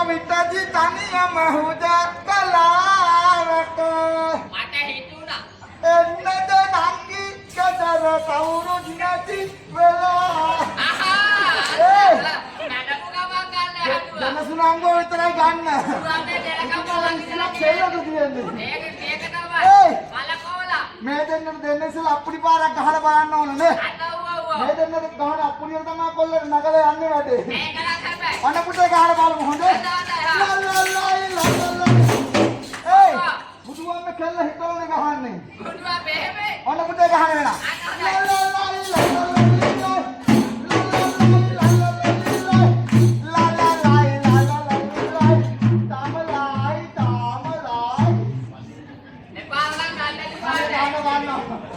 විතදි තනියම හුදකලාවක මට හිතුණා එන්නද නංගි කදර කවුරුත් නැති වෙලා මඩපු ගමන් ගන්න හැදුවා ජනසුනංගෝ විතරයි ගන්න පුරාමේ දෙලකම් බලන් ඉඳලා සෙල්ලද තියෙන්නේ මේක තමයි මලකෝලා මේ දෙන්නට දෙන්න ඉස්සෙල්ලා අප්පුඩි පාරක් ගහලා බලන්න ඕන නේ අතවුව මේ දෙන්නට ගහන අප්පුඩියට තමයි කොල්ලේ නගලා යන්නේ වැඩේ මේක නෑ අන්න පුතේ ගහලා බලමු හොඳේ බුදුවන්නේ කෙල්ල හිතවලනේ ගහන්නේ බුදුවා බෙහෙමේ අන්න පුතේ ගහන වෙනා नेपाලෙන් ගන්න ගන්න